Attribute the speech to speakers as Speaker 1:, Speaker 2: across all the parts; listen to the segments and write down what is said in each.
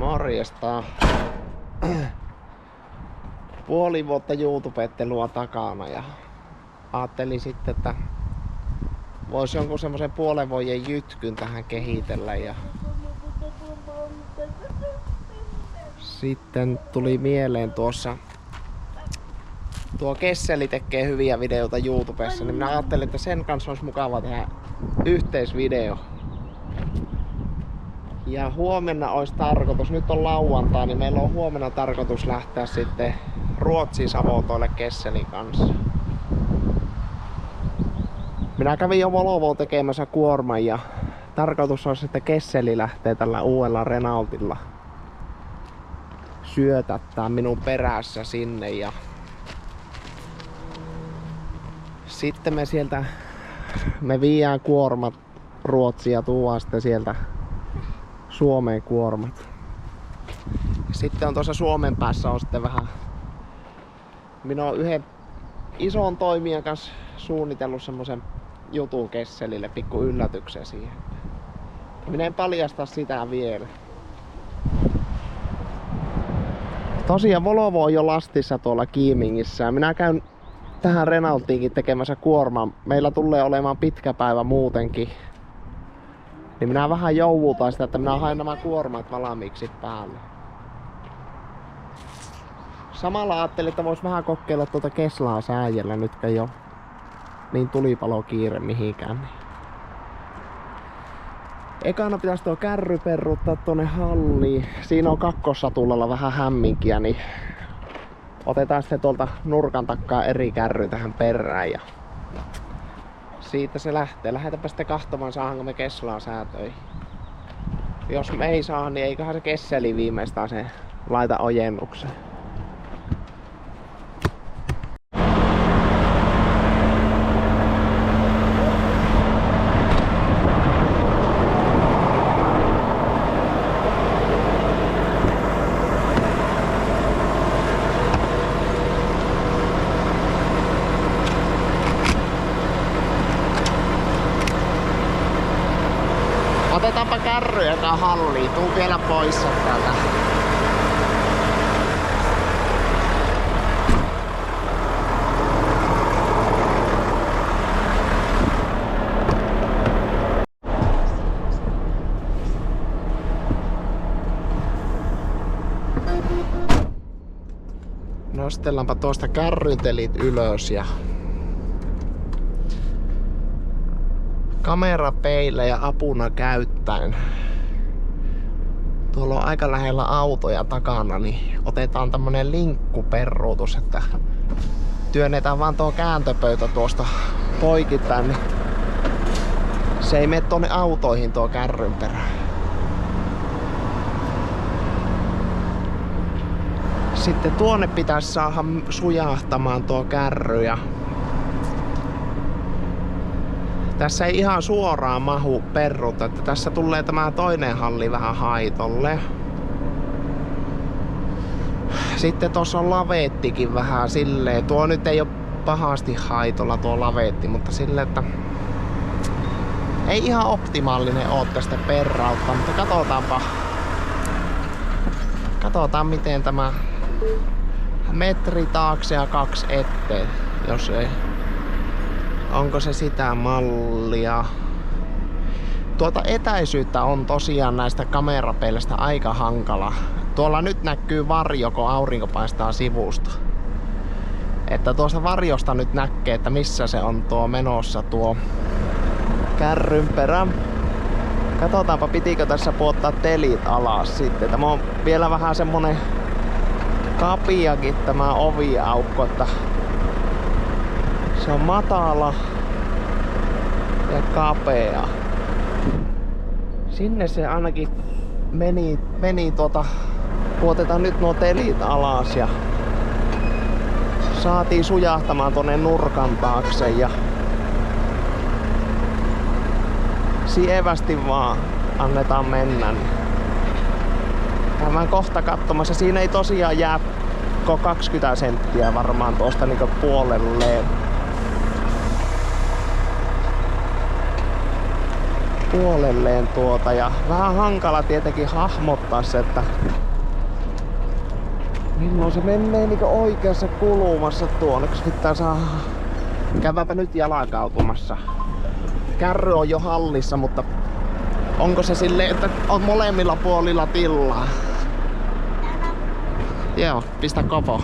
Speaker 1: Morjesta. Puoli vuotta YouTubettelua takana ja ajattelin sitten, että voisi jonkun semmoisen puolen vuoden jytkyn tähän kehitellä ja sitten tuli mieleen tuo Kesseli tekee hyviä videoita YouTubessa, niin minä ajattelin, että sen kanssa olisi mukava tehdä yhteisvideo. Ja huomenna olisi tarkoitus, nyt on lauantai, niin meillä on huomenna tarkoitus lähteä sitten Ruotsiin Savotoille Kesselin kanssa. Minä kävin jo Volvoon tekemässä kuorman ja tarkoitus on, että Kesseli lähtee tällä uudella Renaultilla syötättää minun perässä sinne ja sitten me viedään kuormat Ruotsiin ja tuodaan sitten sieltä Suomeen kuormat. Sitten on tuossa Suomen päässä on sitten vähän, minä olen yhden ison toimijan kanssa suunnitellut semmosen jutun Kesselille, pikku yllätyksen siihen. Minä en paljasta sitä vielä. Tosiaan Volvo on jo lastissa tuolla Kiimingissä ja minä käyn tähän Renaultiinkin tekemässä kuorman. Meillä tulee olemaan pitkä päivä muutenkin. Niin minä vähän joudutaan sitä, että minä haen nämä kuormat valmiiksi päälle. Samalla ajattelin, että vois vähän kokeilla tuota Keslaa sääjellä, nytkä jo niin tulipalokiire mihinkään. Niin. Ekana pitäisi tuo kärry perruttaa tuonne halliin. Siinä on kakkossatulalla vähän hämminkiä, niin otetaan sitten tuolta nurkan takkaa eri kärry tähän perään. Ja siitä se lähtee. Lähdetäänpä sitten kahtomaan, saadaanko me Keslaa säätöihin. Jos me ei saa, niin eiköhän se Kesseli viimeistään se laita ojennukseen. Otetaanpa kärryjä tää halliin. Tuu vielä pois täältä. Nostellaanpa tuosta kärryntelit ylös ja kamerapeilejä apuna käyttäen. Tuolla on aika lähellä autoja takana, niin otetaan tämmönen linkkuperruutus, että työnnetään vaan tuo kääntöpöytä tuosta poikittain, niin se ei mene tuonne autoihin tuo kärryn perään. Sitten tuonne pitäisi saada sujahtamaan tuo kärry ja tässä ei ihan suoraan mahu perrut, että tässä tulee tämä toinen halli vähän haitolle. Sitten tuossa on lavettikin vähän silleen. Tuo nyt ei ole pahasti haitolla tuo lavetti, mutta silleen, että ei ihan optimaalinen oo tästä perrautta, mutta katsotaan miten tämä metri taakse ja 2 eteen, jos ei. Onko se sitä mallia? Tuota etäisyyttä on tosiaan näistä kamerapeilistä aika hankala. Tuolla nyt näkyy varjo, kun aurinko paistaa sivusta. Että tuosta varjosta nyt näkee, että missä se on tuo menossa tuo kärrynperä. Katsotaanpa, pitikö tässä puottaa telit alas sitten. Tämä on vielä vähän semmonen kapiakin tämä oviaukko, että se on matala ja kapea. Sinne se ainakin meni puotetaan nyt nuo telit alas ja saatiin sujahtamaan tonne nurkan taakse ja sievästi vaan annetaan mennä. Käydään kohta katsomassa. Siinä ei tosiaan jää 20 senttiä varmaan tuosta niinku puolelleen. puolelleen tuota ja vähän hankala tietenkin hahmottaa se, että milloin se menee niinku oikeassa kulmassa tuonne, kun pitää saada. Käydäänpä nyt jalkautumassa. Kärry on jo hallissa, mutta onko se silleen, että on molemmilla puolilla tilaa? Joo, pistä kopo.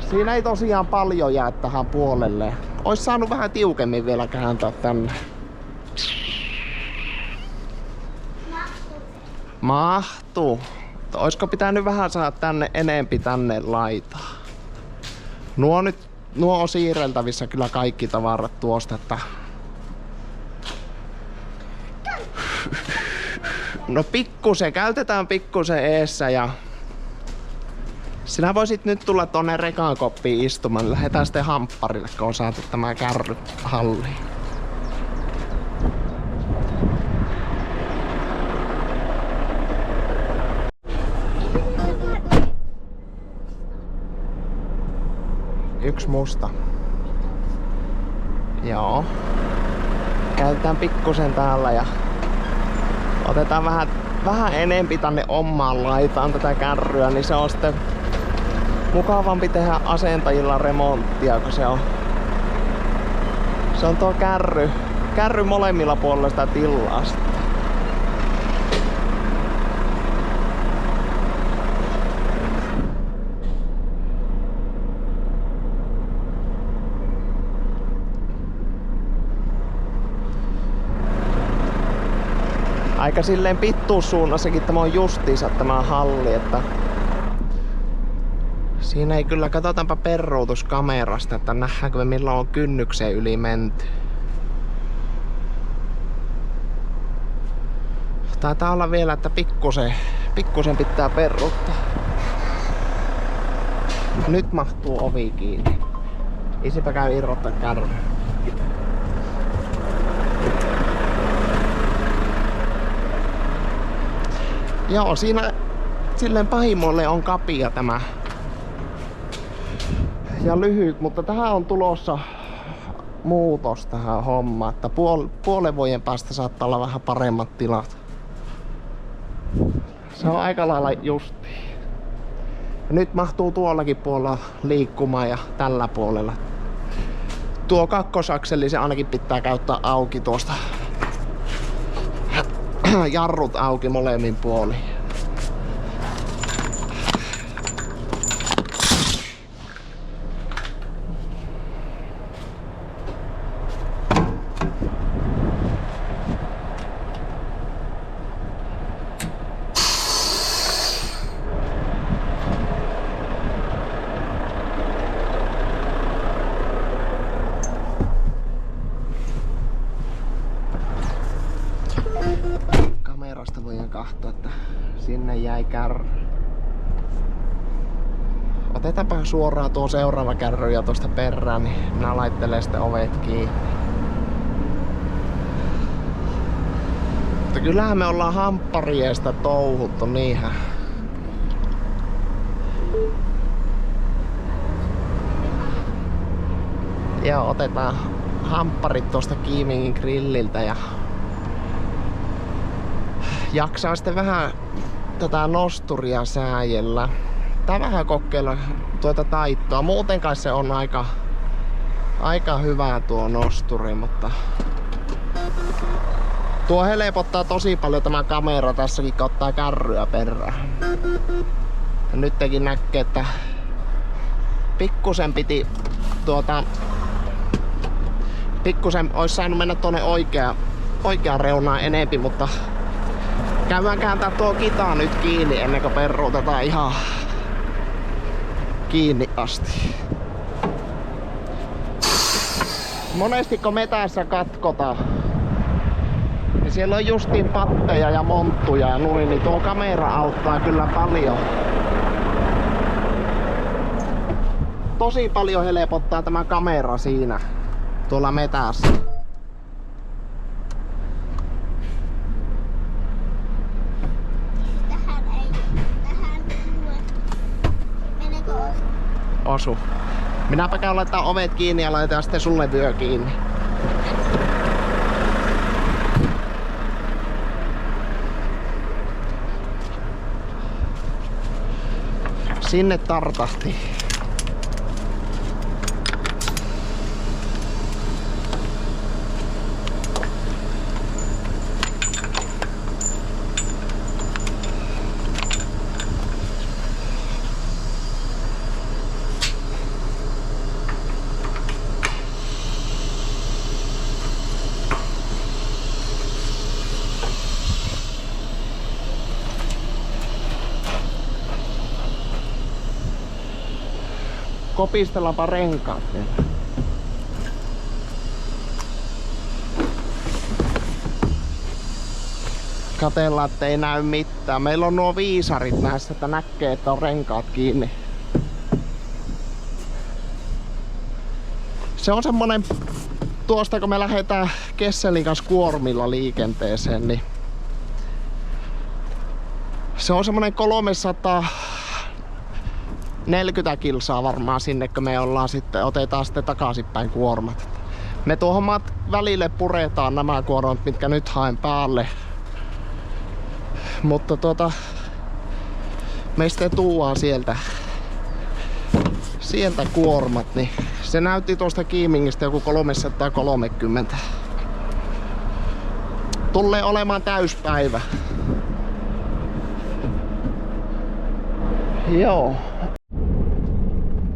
Speaker 1: Siinä ei tosiaan paljon jää tähän puolelle. Ois saanut vähän tiukemmin vielä kääntää tänne. Mahtuu. Oisko pitänyt vähän saada tänne enempi tänne laitaa? Nuo on siirreltävissä kyllä kaikki tavarat tuosta, että... No pikkusen, käytetään pikkusen eessä ja... Sinä voisit nyt tulla tonne rekan koppiin istumaan. Lähetään sitten hampparille, kun on saatu tämä kärry halliin. Yksi musta. Joo. Käytetään pikkusen täällä ja otetaan vähän enempi tänne omaan laitaan tätä kärryä, niin se on sitten mukavampi tehdä asentajilla remonttia, kun se on tuo kärry molemmilla puolilla sitä tilaa sitten. Aika silleen pittuussuunnassakin tämä on justiinsa tämä halli, että siinä ei kyllä, katsotaanpa peruutuskamerasta, että nähdäänkö me milloin on kynnyksen yli menty. Taitaa olla vielä, että pikkusen pitää peruuttaa. Nyt mahtuu ovi kiinni. Isipä käy irrottaa kärry. Joo, siinä silleen pahimmoille on kapia tämä. Ja lyhyt, mutta tähän on tulossa muutos tähän hommaan, että puolen vuoden päästä saattaa olla vähän paremmat tilat. Se on aika lailla justiin. Ja nyt mahtuu tuollakin puolella liikkumaan ja tällä puolella. Tuo kakkosakseli se ainakin pitää käyttää auki tuosta. Jarrut auki molemmin puolin. Kamerasta voidaan katsoa, että sinne jäi kärry. Otetaanpa suoraan tuo seuraava kärry ja tuosta perään, niin minä laittelen sitten ovet kiinni. Mutta kyllähän me ollaan hamppariestä touhuttu, niinhän. Joo, otetaan hampparit tuosta Kiimingin grilliltä ja jaksaa sitten vähän tätä nosturia sääjellä. Tää vähän kokeilla tuota taittoa. Muuten kai se on aika hyvä tuo nosturi, mutta tuo helpottaa tosi paljon tämä kamera tässäkin, kun ottaa kärryä perään. Ja nytkin näkee, että pikkusen piti pikkusen olisi saanut mennä tuonne oikeaan reunaan enempi, mutta käydään kääntää tuo kita nyt kiinni ennen kuin peruutetaan ihan kiinni asti. Monesti kun metässä katkotaan, niin siellä on justiin patteja ja monttuja ja noin, niin tuo kamera auttaa kyllä paljon. Tosi paljon helpottaa tämä kamera siinä tuolla metässä. Osu. Minäpä käyn laittaa ovet kiinni ja laitetaan sitten sulle vyö kiinni. Sinne tartahti. Kopistellaanpa renkaat vielä. Katellaan, ettei näy mitään. Meillä on nuo viisarit näissä, että näkee, että on renkaat kiinni. Se on semmonen, tuosta kun me lähdetään Kesselin kanssa kuormilla liikenteeseen, niin se on semmonen 340 kilsaa varmaan sinne, kun me ollaan sitten, otetaan sitten takaisinpäin kuormat. Me tuohon välille puretaan nämä kuormat, mitkä nyt haen päälle. Mutta me sitten tuuaan sieltä kuormat, niin se näytti tuosta Kiimingistä joku 330. Tulee olemaan täyspäivä. Joo.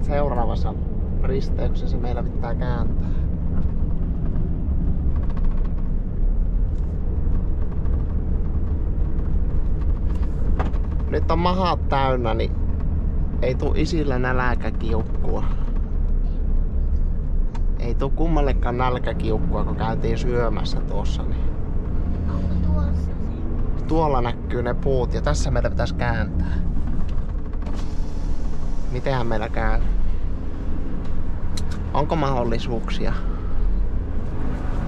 Speaker 1: Seuraavassa risteyksessä meillä pitää kääntää. Nyt on mahat täynnä, niin ei tuu isillä nälkäkiukkua. Ei tuu kummallekaan nälkäkiukkua, kun käytiin syömässä tuossa. Niin.
Speaker 2: Onko tuossa se?
Speaker 1: Tuolla näkyy ne puut ja tässä meidän pitäisi kääntää. Mitenhän meillä käy? Onko mahdollisuuksia?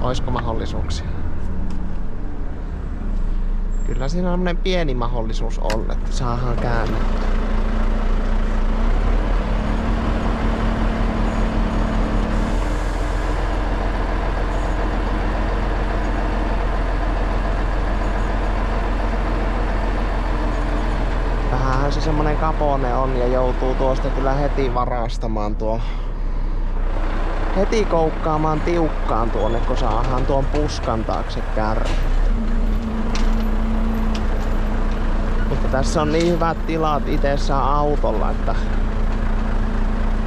Speaker 1: Oisko mahdollisuuksia? Kyllä siinä on pieni mahdollisuus olla, että saadaan käännettyä. Vähänhän se semmonen kapone on ja joutuu tuosta kyllä heti varastamaan tuo. Heti koukkaamaan tiukkaan tuonne, kun saadaan tuon puskan taakse kärry. Mutta tässä on niin hyvät tilat itsessään autolla, että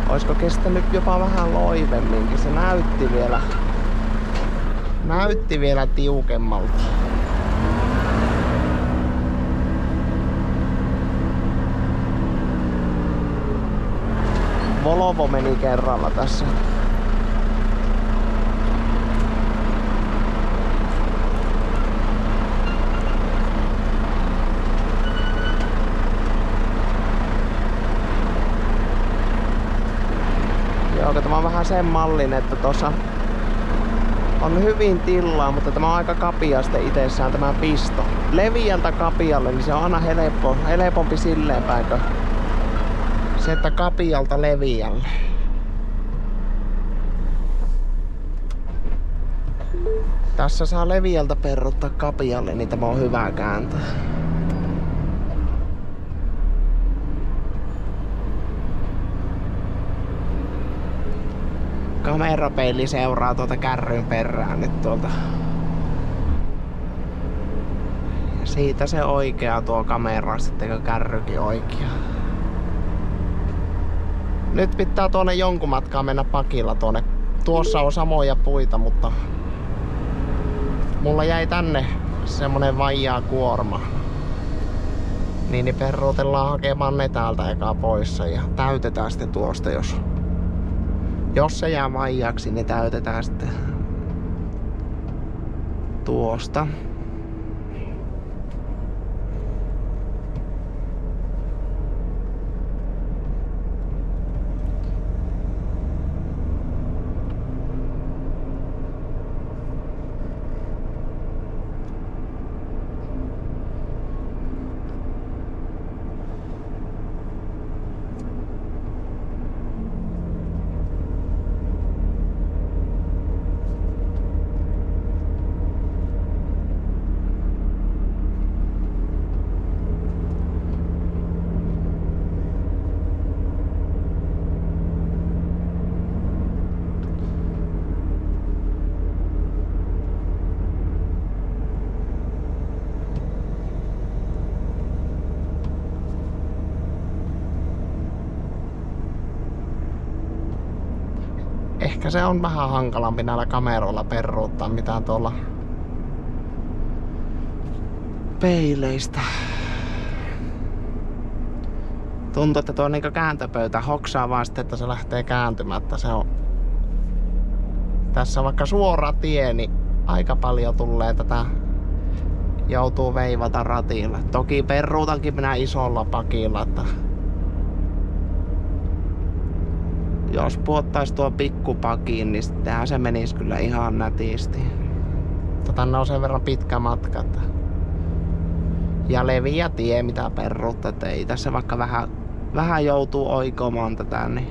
Speaker 1: olisiko kestänyt jopa vähän loivemminkin. Se näytti vielä tiukemmalta. Volvo meni kerralla tässä. Joo, tämä on vähän sen mallin, että tuossa on hyvin tilaa, mutta tämä on aika kapea sitten itsessään tämä pisto. Leviältä kapialle, niin se on aina helpompi silleen päin kuin se, että kapialta leviälle. Tässä saa leviältä perruttaa kapialle, niin tämä on hyvä kääntää. Kamerapeili seuraa tuota kärryn perään nyt tuolta. Ja siitä se oikea tuo kamera sitten, kun kärrykin oikea. Nyt pitää tuonne jonkun matkaa mennä pakilla tuonne. Tuossa on samoja puita, mutta mulla jäi tänne semmonen vaijaa kuorma. Niin peruutellaan hakemaan ne täältä eka poissa ja täytetään sitten tuosta, jos se jää vaijaksi, niin täytetään sitten tuosta. Ehkä se on vähän hankalampi näillä kameroilla peruuttaa mitä tuolla peileistä. Tuntuu, että tuo niinku kääntöpöytä hoksaa vaan sitten, että se lähtee kääntymättä. Se on... Tässä on vaikka suora tie, niin aika paljon tulee tätä joutuu veivata ratilla. Toki peruutankin minä isolla pakilla, että jos puottais tuo pikkupakin, niin sittenhän se menisi kyllä ihan nätisti. Mutta tänne on sen verran pitkä matka, että... Ja leviä tie mitä peruutta, että ei tässä vaikka vähän joutuu oikomaan tätä, niin...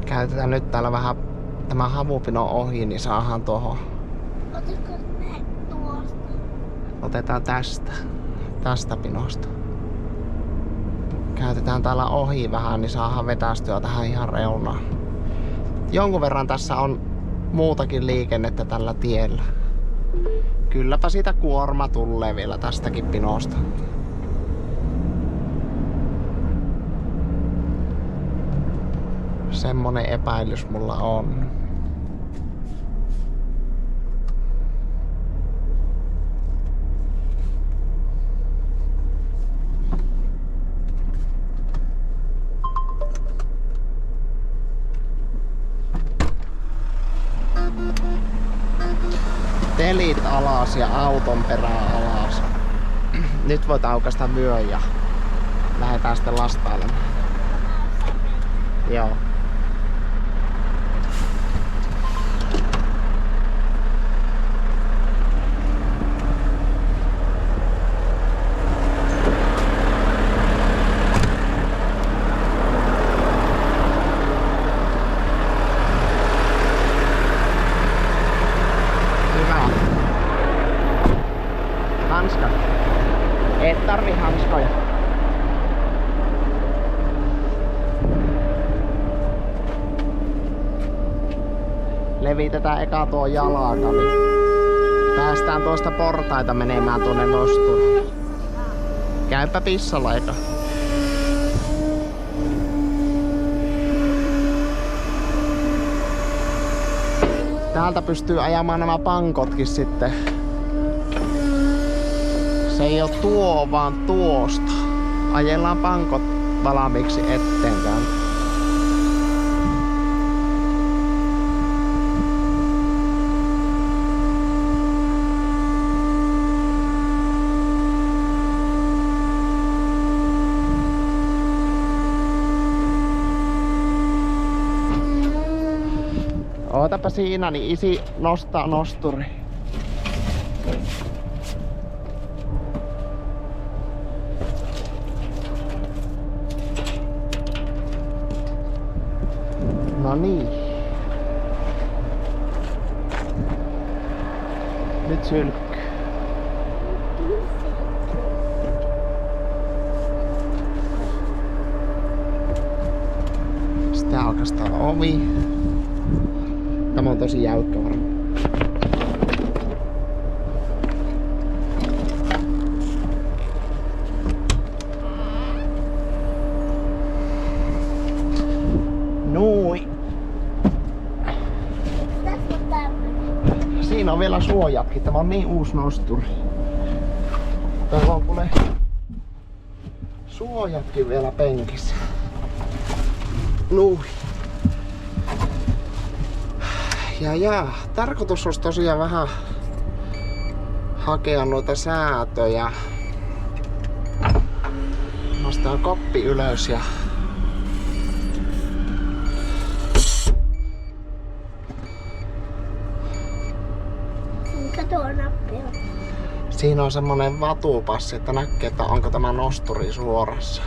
Speaker 1: Käytetään nyt täällä vähän tämä havupino ohi, niin saadaan tuohon.
Speaker 2: Otatko ne tuosta?
Speaker 1: Otetaan tästä pinosta. Käytetään täällä ohi vähän, niin saadaan vetästyä tähän ihan reunaan. Jonkun verran tässä on muutakin liikennettä tällä tiellä. Kylläpä siitä kuorma tulee vielä tästäkin pinosta. Semmonen epäilys mulla on. Telit alas ja auton perään alas. Nyt voit aukaista vyön ja lähdetään sitten lastailemaan. Joo. Hanskat. Et tarvi hanskoja. Levitetään eka tuo jalaka, niin päästään tuosta portaita menemään tuonne nosturiin. Käypä pissalla eka. Täältä pystyy ajamaan nämä pankotkin sitten. Se ei oo tuo, vaan tuosta. Ajellaan pankot valmiiksi etteenkään. Ootapa siinä, niin isi nostaa nosturi. No niin. Nyt sylkky. Sitten aukaistaan ovi. Tämä on tosi jäykkä varmaan. Nui. Siinä on vielä suojatkin. Tämä on niin uusi nosturi. Täällä on kuule suojatkin vielä penkissä. Nui. Ja, tarkoitus olisi tosiaan vähän hakea noita säätöjä. Nostaa koppi ylös ja
Speaker 2: mikä tuo nappi on?
Speaker 1: siinä on semmonen vatupassi, että näkee, että onko tämä nosturi suorassa.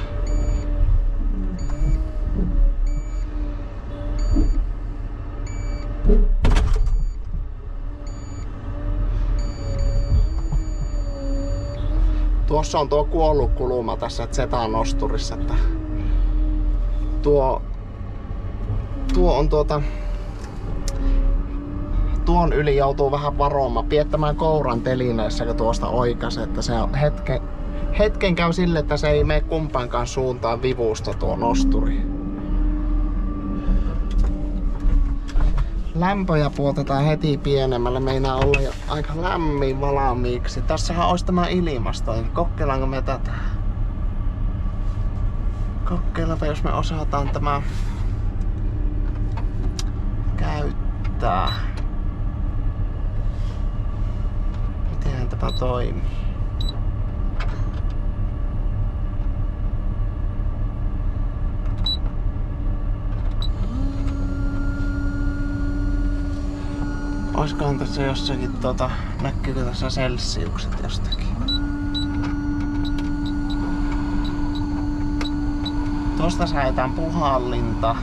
Speaker 1: Tuossa on tuo kuollut kulma tässä Z-nosturissa, että tuo on tuon yli joutuu vähän varomaan, piettämään kouran telineessä, kun tuosta oikaisee, että se on hetken käy sille, että se ei mene kumpaankaan suuntaan vivusta tuo nosturi. Lämpöjä puotetaan heti pienemmälle, meinaa olla jo aika lämmin valmiiksi. Tässähän olisi tämä ilmasto, kokeillaanko me tätä? Kokeillaanpa, jos me osataan tämä käyttää. Miten tämä toimii? Oiskohan tässä jossakin näkyykö tässä celsiukset jostakin? Tuosta saadaan puhallinta.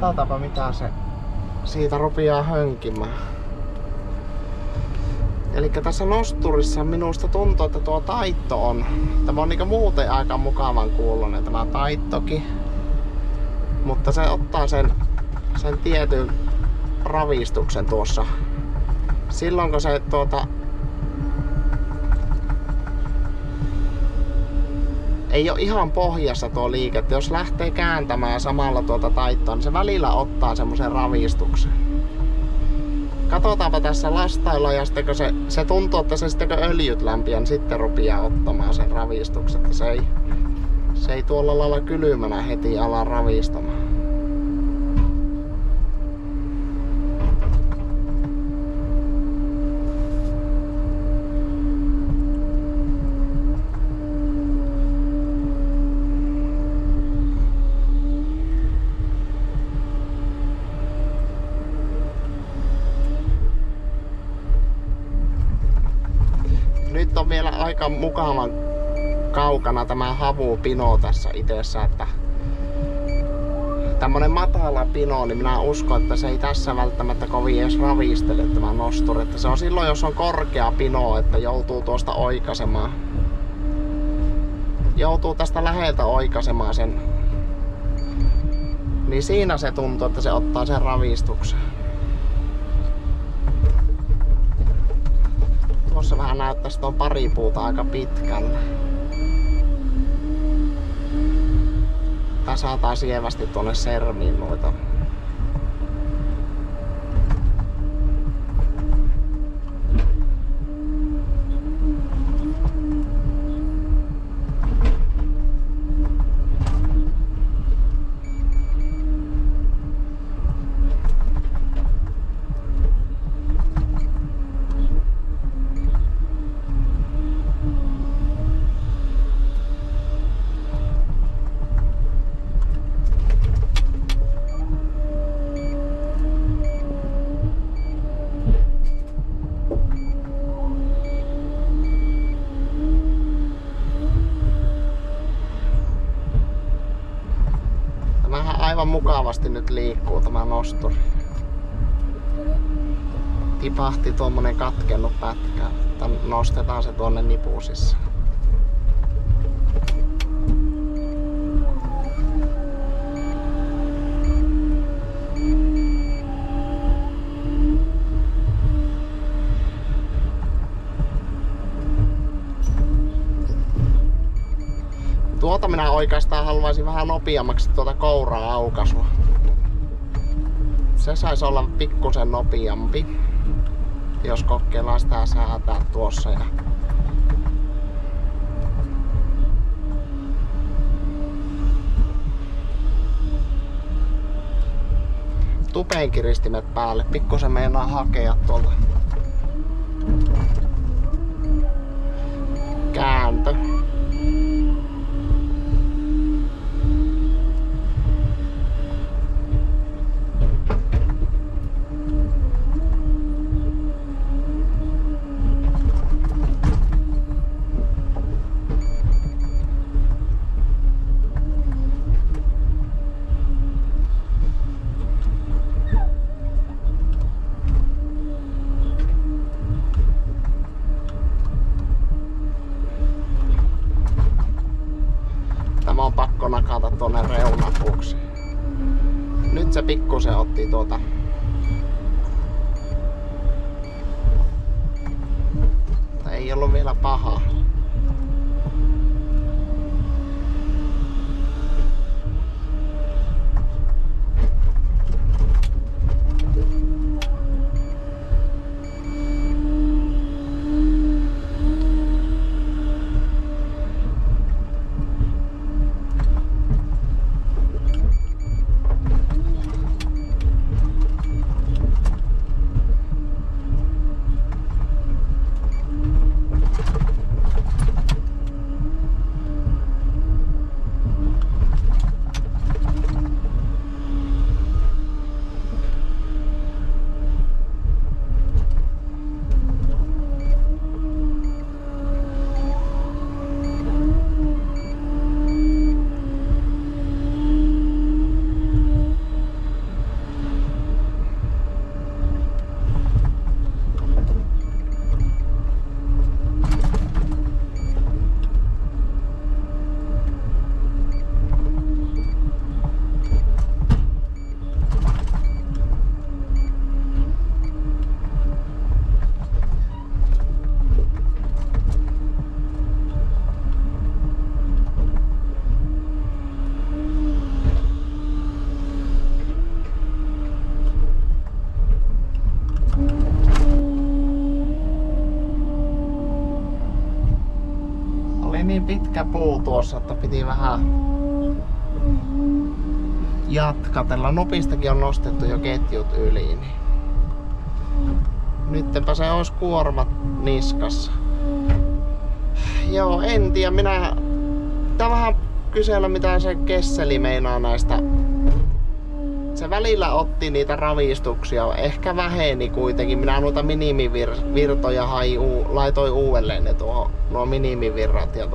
Speaker 1: Katsotaanpa mitä se siitä rupeaa hönkimään. Elikkä tässä nosturissa minusta tuntuu, että tuo taitto on. Tämä on niinku muuten aika mukavan kuulonen tämä taittokin. Mutta se ottaa sen tietyn ravistuksen tuossa. Silloin kun se ei ole ihan pohjassa tuo liike, että jos lähtee kääntämään samalla tuota taittoa, niin se välillä ottaa semmoisen ravistuksen. Katsotaanpa tässä lastailla ja sitten kun se tuntuu, että se sitten kun öljyt lämpiää, niin sitten rupeaa ottamaan sen ravistuksen. Että se ei tuolla lailla kylmänä heti ala ravistamaan. Nyt on vielä aika mukavan kaukana tämä havupino tässä itsessä, että tämmönen matala pino, niin minä uskon, että se ei tässä välttämättä kovin edes ravistele tämä nosturi. Että se on silloin, jos on korkea pino, että joutuu tuosta oikaisemaan. Joutuu tästä läheltä oikaisemaan sen. Niin siinä se tuntuu, että se ottaa sen ravistuksen. Tuossa vähän näyttäisi tuon pari puuta aika pitkälle. Tasataan sievästi tuonne sermiin noita. Aivan mukavasti nyt liikkuu tämä nosturi. Tipahti tuommoinen katkennut pätkä. Nostetaan se tuonne nipusissa. Tuota minä oikeastaan haluaisin vähän nopeammaksi tuota kouraa aukaisua. Se saisi olla pikkusen nopeampi, jos kokeillaan sitä säätää tuossa. Tupeenkiristimet päälle, pikkusen meinaa hakea tuolta. Kääntö. tonne reunapuksi. Nyt se pikkusen otti tuota. Ei ollut vielä paha. Niin pitkä puu tuossa, että piti vähän jatkatella. Nopistakin on nostettu jo ketjut yli. Niin. Nytpä se olisi kuormat niskassa. Joo, en tiedä. Pitää vähän kysellä mitä se Kesseli meinaa näistä. Se välillä otti niitä ravistuksia. Ehkä väheni kuitenkin. Minä noita minimivirtoja laitoin uudelleen ne nuo minimivirrat ja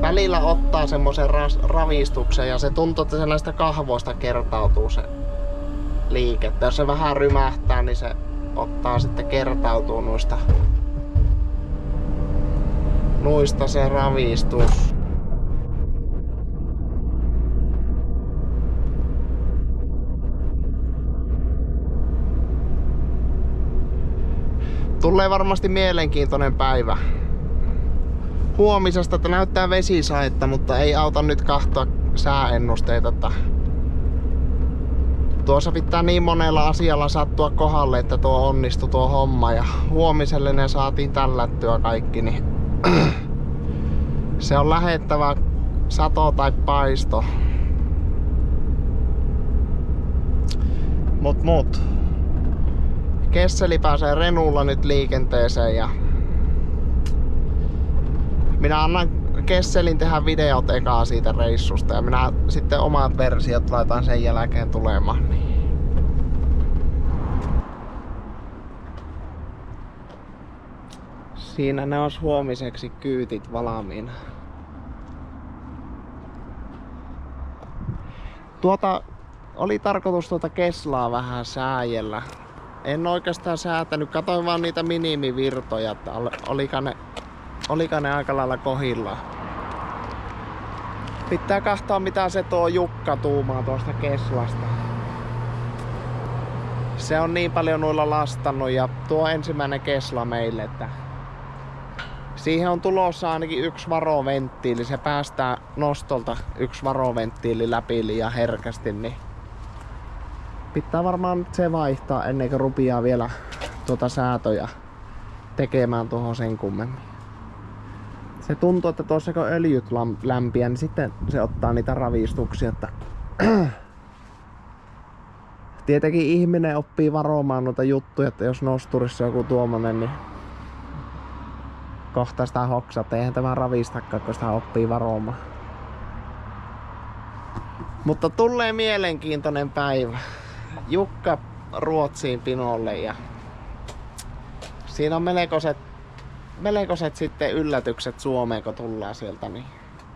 Speaker 1: välillä ottaa semmoisen ravistuksen ja se tuntuu, että se näistä kahvoista kertautuu se liike. Jos se vähän rymähtää, niin se ottaa sitten kertautuu noista se ravistus. Tulee varmasti mielenkiintoinen päivä. Huomisesta, että näyttää vesisaetta, mutta ei auta nyt kahtoa sääennusteita. Tuossa pitää niin monella asialla sattua kohdalle, että tuo onnistui tuo homma. Ja huomiselle ne saatiin tällättyä kaikki, niin se on lähettävä sato tai paisto. Mut. Kesseli pääsee Renulla nyt liikenteeseen ja minä annan Kesselin tehdä videot ekaa siitä reissusta ja minä sitten omat versiot laitan sen jälkeen tulemaan. Siinä ne olisi huomiseksi kyytit valmiina. Oli tarkoitus Keslaa vähän sääjellä. En oikeastaan säätänyt, katoin vaan niitä minimivirtoja, että olika ne aika lailla kohillaan. Pitää katsoa mitä se tuo Jukka tuumaa tuosta Keslasta. Se on niin paljon noilla lastannut ja tuo ensimmäinen Kesla meille, että siihen on tulossa ainakin yksi varoventtiili. Se päästää nostolta yksi varoventtiili läpi liian herkästi, niin pitää varmaan se vaihtaa ennen kuin rupeaa vielä säätöjä tekemään tuohon sen kummemmin. Se tuntuu, että tuossa kun öljyt lämpiää, niin sitten se ottaa niitä ravistuksia. Että tietenkin ihminen oppii varomaan noita juttuja, että jos nosturissa on joku tuommoinen, niin kohta sitä hoksat. Eihän tämä ravistakaan, kun sitä oppii varomaan. Mutta tulee mielenkiintoinen päivä. Jukka Ruotsiin pinolle ja siinä on melkoiset sitten yllätykset Suomeen, kun tullaan sieltä, niin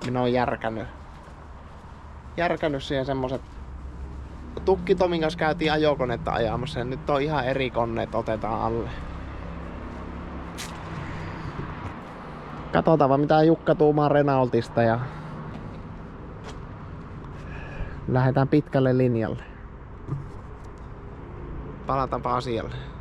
Speaker 1: minä oon järkännyt siihen semmoset. Tukki Tomin kanssa käytiin ajokonetta ajamassa ja nyt on ihan eri koneet otetaan alle. Katsotaan vaan mitä Jukka tuumaa Renaultista ja lähdetään pitkälle linjalle. Palataanpa asialle.